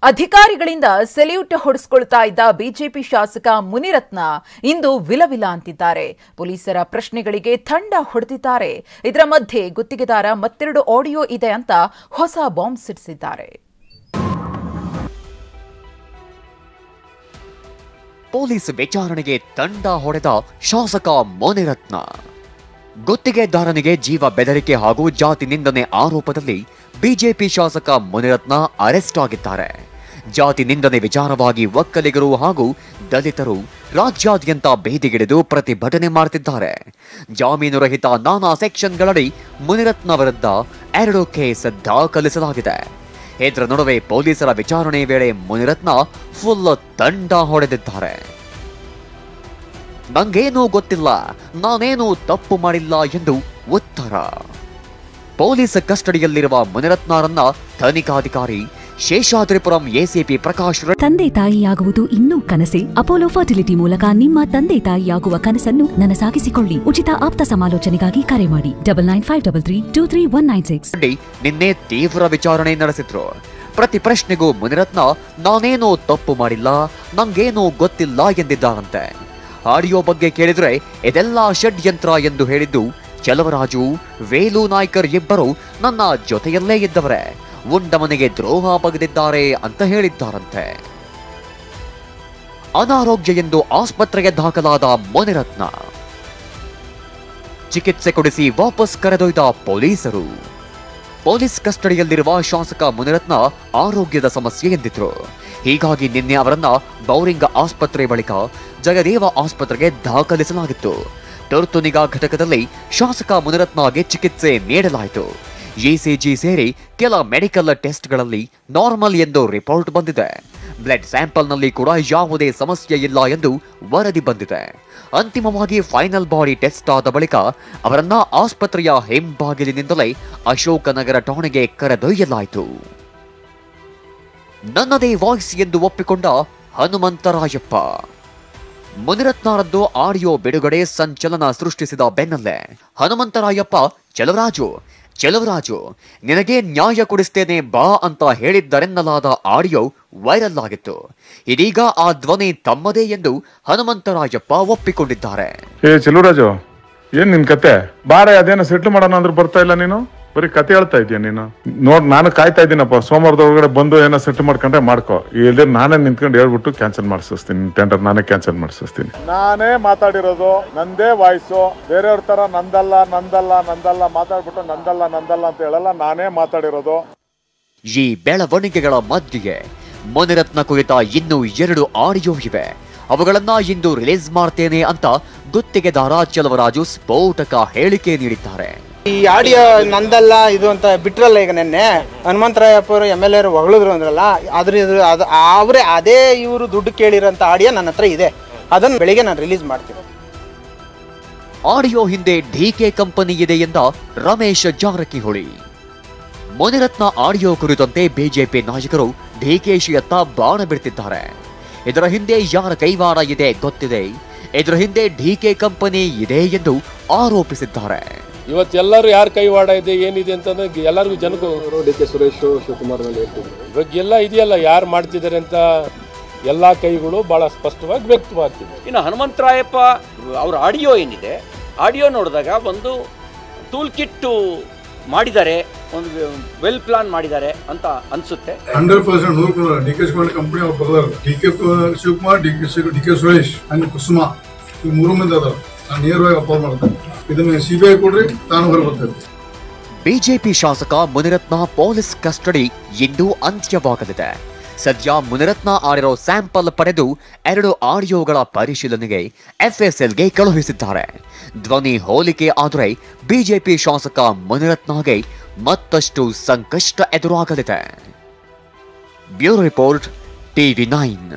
ಅಧಿಕಾರಿಗಳಿಂದ ಸೆಲ್ಯೂಟ್ ಹೊಡೆಸಿಕೊಳ್ತಾ ಇದ್ದ ಬಿಜೆಪಿ ಶಾಸಕ ಮುನಿರತ್ನ ಇಂದು ವಿಲವಿಲ ಅಂತಿದ್ದಾರೆ. ಪೊಲೀಸರ ಪ್ರಶ್ನೆಗಳಿಗೆ ಥಂಡ ಹೊಡೆದಿದ್ದಾರೆ. ಇದರ ಮಧ್ಯೆ ಗುತ್ತಿಗೆದಾರ ಮತ್ತೆರಡು ಆಡಿಯೋ ಇದೆ ಅಂತ ಹೊಸ ಬಾಂಬ್ ಸಿಡಿಸಿದ್ದಾರೆ. ಪೊಲೀಸ್ ವಿಚಾರಣೆಗೆ ತಂಡ ಹೊಡೆದ ಶಾಸಕ ಮುನಿರತ್ನ. ಗುತ್ತಿಗೆದಾರನಿಗೆ ಜೀವ ಬೆದರಿಕೆ ಹಾಗೂ ಜಾತಿ ನಿಂದನೆ ಆರೋಪದಲ್ಲಿ ಬಿಜೆಪಿ ಶಾಸಕ ಮುನಿರತ್ನ ಅರೆಸ್ಟ್ ಆಗಿದ್ದಾರೆ. ಜಾತಿ ನಿಂದನೆ ವಿಚಾರವಾಗಿ ಒಕ್ಕಲಿಗರು ಹಾಗೂ ದಲಿತರು ರಾಜ್ಯಾದ್ಯಂತ ಬೀದಿಗಿಳಿದು ಪ್ರತಿಭಟನೆ ಮಾಡುತ್ತಿದ್ದಾರೆ. ಜಾಮೀನು ರಹಿತ ನಾನಾ ಸೆಕ್ಷನ್ಗಳಡಿ ಮುನಿರತ್ನ ವಿರುದ್ಧ 2 ಕೇಸ್ ದಾಖಲಿಸಲಾಗಿದೆ. ಇದರ ನಡುವೆ ಪೊಲೀಸರ ವಿಚಾರಣೆ ವೇಳೆ ಮುನಿರತ್ನ ಫುಲ್ ತಂಡ ಹೊಡೆದಿದ್ದಾರೆ. ನಂಗೇನೂ ಗೊತ್ತಿಲ್ಲ, ನಾನೇನೂ ತಪ್ಪು ಮಾಡಿಲ್ಲ ಎಂದು ಉತ್ತರ. ಪೊಲೀಸ್ ಕಸ್ಟಡಿಯಲ್ಲಿರುವ ಮುನಿರತ್ನರನ್ನ ತನಿಖಾಧಿಕಾರಿ ಶೇಷಾದ್ರಿಪುರಂ ಎಸಿಪಿ ಪ್ರಕಾಶ್ ತಂದೆ ತಾಯಿಯಾಗುವುದು ಇನ್ನೂ ಕನಸೆ. ಅಪೋಲೋ ಫರ್ಟಿಲಿಟಿ ಮೂಲಕ ನಿಮ್ಮ ತಂದೆ ತಾಯಿಯಾಗುವ ಕನಸನ್ನು ನನಸಾಗಿಸಿಕೊಳ್ಳಿ. ಉಚಿತ ಆಪ್ತ ಸಮಾಲೋಚನೆಗಾಗಿ ಕರೆ ಮಾಡಿ 9953323196. ನಿನ್ನೆ ತೀವ್ರ ವಿಚಾರಣೆ ನಡೆಸಿದ್ರು. ಪ್ರತಿ ಪ್ರಶ್ನೆಗೂ ಮುನಿರತ್ನ ನಾನೇನೂ ತಪ್ಪು ಮಾಡಿಲ್ಲ, ನಂಗೇನೂ ಗೊತ್ತಿಲ್ಲ ಎಂದಿದ್ದಾರಂತೆ. ಆಡಿಯೋ ಬಗ್ಗೆ ಕೇಳಿದ್ರೆ ಇದೆಲ್ಲ ಷಡ್ಯಂತ್ರ ಎಂದು ಹೇಳಿದ್ದು ಚಲವರಾಜು, ವೇಲು ನಾಯ್ಕರ್ ಇಬ್ಬರು ನನ್ನ ಜೊತೆಯಲ್ಲೇ ಇದ್ದವರೇ, ಉಂಡ ಮನೆಗೆ ದ್ರೋಹ ಬಗೆದಿದ್ದಾರೆ ಅಂತ ಹೇಳಿದ್ದಾರಂತೆ. ಅನಾರೋಗ್ಯ ಎಂದು ಆಸ್ಪತ್ರೆಗೆ ದಾಖಲಾದ ಮುನಿರತ್ನ ಚಿಕಿತ್ಸೆ ಕೊಡಿಸಿ ವಾಪಸ್ ಕರೆದೊಯ್ದ ಪೊಲೀಸರು. ಪೊಲೀಸ್ ಕಸ್ಟಡಿಯಲ್ಲಿರುವ ಶಾಸಕ ಮುನಿರತ್ನ ಆರೋಗ್ಯದ ಸಮಸ್ಯೆ ಎಂದಿದ್ರು. ಹೀಗಾಗಿ ನಿನ್ನೆ ಅವರನ್ನ ಬೌರಿಂಗ್ ಆಸ್ಪತ್ರೆ ಬಳಿಕ ಜಯದೇವ ಆಸ್ಪತ್ರೆಗೆ ದಾಖಲಿಸಲಾಗಿತ್ತು. ತುರ್ತು ನಿಗಾ ಘಟಕದಲ್ಲಿ ಶಾಸಕ ಮುನಿರತ್ನಗೆ ಚಿಕಿತ್ಸೆ ನೀಡಲಾಯಿತು. ಇಸಿಜಿ ಸೇರಿ ಕೆಲ ಮೆಡಿಕಲ್ ಟೆಸ್ಟ್ಗಳಲ್ಲಿ ನಾರ್ಮಲ್ ಎಂದು ರಿಪೋರ್ಟ್ ಬಂದಿದೆ. ಬ್ಲಡ್ ಸ್ಯಾಂಪಲ್ನಲ್ಲಿ ಕೂಡ ಯಾವುದೇ ಸಮಸ್ಯೆ ಇಲ್ಲ ಎಂದು ವರದಿ ಬಂದಿದೆ. ಅಂತಿಮವಾಗಿ ಫೈನಲ್ ಬಾಡಿ ಟೆಸ್ಟ್ ಆದ ಬಳಿಕ ಅವರನ್ನ ಆಸ್ಪತ್ರೆಯ ಹಿಂಬಾಗಿಲಿನಿಂದಲೇ ಅಶೋಕನಗರ ಠಾಣೆಗೆ ಕರೆದೊಯ್ಯಲಾಯಿತು. ನನ್ನದೇ ವಾಯ್ಸ್ ಎಂದು ಒಪ್ಪಿಕೊಂಡ ಹನುಮಂತರಾಯಪ್ಪ. ಮುನಿರತ್ನರದ್ದು ಆಡಿಯೋ ಬಿಡುಗಡೆ ಸಂಚಲನ ಸೃಷ್ಟಿಸಿದ ಬೆನ್ನಲ್ಲೇ ಹನುಮಂತರಾಯಪ್ಪ ಚಲವರಾಜು ನಿನಗೆ ನ್ಯಾಯ ಕೊಡಿಸ್ತೇನೆ ಬಾ ಅಂತ ಹೇಳಿದ್ದರೆನ್ನಲಾದ ಆಡಿಯೋ ವೈರಲ್ ಆಗಿತ್ತು. ಇದೀಗ ಆ ಧ್ವನಿ ತಮ್ಮದೇ ಎಂದು ಹನುಮಂತರಾಯಪ್ಪ ಒಪ್ಪಿಕೊಂಡಿದ್ದಾರೆ. ಚಲವರಾಜು, ಏನ್ ನಿನ್ ಕತೆ? ಬಾರ ಅದೇನೋ ಸೆಟ್ಲ್ ಮಾಡೋಣ ಅಂದ್ರೆ ಬರ್ತಾ ಇಲ್ಲ, ನೀನು ಬರೀ ಕತೆ ಹೇಳ್ತಾ ಇದೀಯ. ನೀನು ನೋಡ್, ನಾನು ಕಾಯ್ತಾ ಇದ್ದೀನಪ್ಪ. ಸೋಮವಾರದೊಳಗಡೆ ಬಂದು ಏನೋ ಸೆಟ್ ಮಾಡ್ಕೊಂಡ್ರೆ ಮಾಡ್ಕೋ. ಇಲ್ಲಿ ನಾನೇ ನಿಂತ್ಕೊಂಡು ಹೇಳ್ಬಿಟ್ಟು ಕ್ಯಾನ್ಸಲ್ ಮಾಡಿಸ್ತೀನಿ. ಟೆಂಡರ್ ನಾನೇ ಕ್ಯಾನ್ಸಲ್ ಮಾಡಿಸ್ತೀನಿ. ನಾನೇ ಮಾತಾಡಿರೋದು, ನಂದೇ ವಾಯ್ಸು. ಬೇರೆಯವ್ರ ತರ ನಂದಲ್ಲ ಮಾತಾಡ್ಬಿಟ್ಟು ನಂದಲ್ಲ ಅಂತ ಹೇಳಲ್ಲ, ನಾನೇ ಮಾತಾಡಿರೋದು. ಈ ಬೆಳವಣಿಗೆಗಳ ಮಧ್ಯೆ ಮುನಿರತ್ನ ಕುರಿತ ಇನ್ನೂ 2 ಆಡಿಯೋ ಇವೆ. ಅವುಗಳನ್ನ ಇಂದು ರಿಲೀಸ್ ಮಾಡ್ತೇನೆ ಅಂತ ಗುತ್ತಿಗೆದಾರ ಚಲವರಾಜು ಸ್ಫೋಟಕ ಹೇಳಿಕೆ ನೀಡಿದ್ದಾರೆ. ಈ ಆಡಿಯೋ ನಂದಲ್ಲ ಇದು ಅಂತ ಬಿಟ್ರಲ್ಲ, ಈಗ ನಿನ್ನೆ ಹನುಮಂತರಾಯಪ್ಪ ಅವರು MLA ಹೊಗಳಿದ್ರು ಅಂದ್ರಲ್ಲ, ಅವರೇ ಅದೇ ಇವರು ದುಡ್ಡು ಕೇಳಿರೋಂಥ ಆಡಿಯೋ ನನ್ನ ಹತ್ರ ಇದೆ. ಅದನ್ನು ಬೆಳಿಗ್ಗೆ ನಾನು ರಿಲೀಸ್ ಮಾಡ್ತೀನಿ. ಆಡಿಯೋ ಹಿಂದೆ ಡಿಕೆ ಕಂಪನಿ ಇದೆ ಎಂದ ರಮೇಶ್ ಜಾರಕಿಹೊಳಿ. ಮುನಿರತ್ನ ಆಡಿಯೋ ಕುರಿತಂತೆ ಬಿಜೆಪಿ ನಾಯಕರು ಡಿಕೆಶಿಯತ್ತ ಬಾಣ ಬಿಡ್ತಿದ್ದಾರೆ. ಇದರ ಹಿಂದೆ ಯಾರ ಕೈವಾಡ ಇದೆ ಗೊತ್ತಿದೆ, ಇದರ ಹಿಂದೆ ಡಿಕೆ ಕಂಪನಿ ಇದೆ ಎಂದು ಆರೋಪಿಸಿದ್ದಾರೆ. ಇವತ್ತೆಲ್ಲರೂ ಯಾರ ಕೈವಾಡ ಇದೆ ಏನಿದೆ ಅಂತಂದ್ರೆ ಎಲ್ಲರಿಗೂ ಜನಕ್ಕೂ ಡಿಕೆ ಸುರೇಶ್ ಶಿವಕುಮಾರ್ ಇವಾಗ ಎಲ್ಲ ಇದೆಯಲ್ಲ, ಯಾರು ಮಾಡ್ತಿದ್ದಾರೆ ಅಂತ ಎಲ್ಲ ಕೈಗಳು ಬಹಳ ಸ್ಪಷ್ಟವಾಗಿ ವ್ಯಕ್ತವಾಗ್ತಿದೆ. ಇನ್ನು ಹನುಮಂತರಾಯಪ್ಪ ಅವ್ರ ಆಡಿಯೋ ಏನಿದೆ, ಆಡಿಯೋ ನೋಡಿದಾಗ ಒಂದು ಟೂಲ್ ಕಿಟ್ ಮಾಡಿದ್ದಾರೆ, ಒಂದು ವೆಲ್ ಪ್ಲಾನ್ ಮಾಡಿದ್ದಾರೆ ಅಂತ ಅನ್ಸುತ್ತೆ. 100% ಡಿಕೆ ಶಿವಕುಮಾರ್ ಕಂಪನಿ ಅವ್ರು ಬರ್ದಾರ. DK Shivakumar, DK Suresh and Kusuma, ಈ 3 ಮಂದಿ ಅದಾರ. ನಾನು ನೇರವಾಗಿ ಅಪೋಸ್ ಮಾಡ್ತೇನೆ. ಇದನ್ನು CBI ಕೊಡ್ರಿ, ತಾನು ಹೊರಬರ್ತೇನೆ. ಬಿಜೆಪಿ ಶಾಸಕ ಮುನಿರತ್ನ ಪೊಲೀಸ್ ಕಸ್ಟಡಿ ಇಂದು ಅಂತ್ಯವಾಗಲಿದೆ. ಸದ್ಯ ಮುನಿರತ್ನ ಆಡಿರೋ ಸ್ಯಾಂಪಲ್ ಪಡೆದು 2 ಆಡಿಯೋಗಳ ಪರಿಶೀಲನೆಗೆ FSLಗೆ ಕಳುಹಿಸಿದ್ದಾರೆ. ಧ್ವನಿ ಹೋಲಿಕೆ ಆದರೆ ಬಿಜೆಪಿ ಶಾಸಕ ಮುನಿರತ್ನಗೆ ಮತ್ತಷ್ಟು ಸಂಕಷ್ಟ ಎದುರಾಗಲಿದೆ. Bureau report, TV9.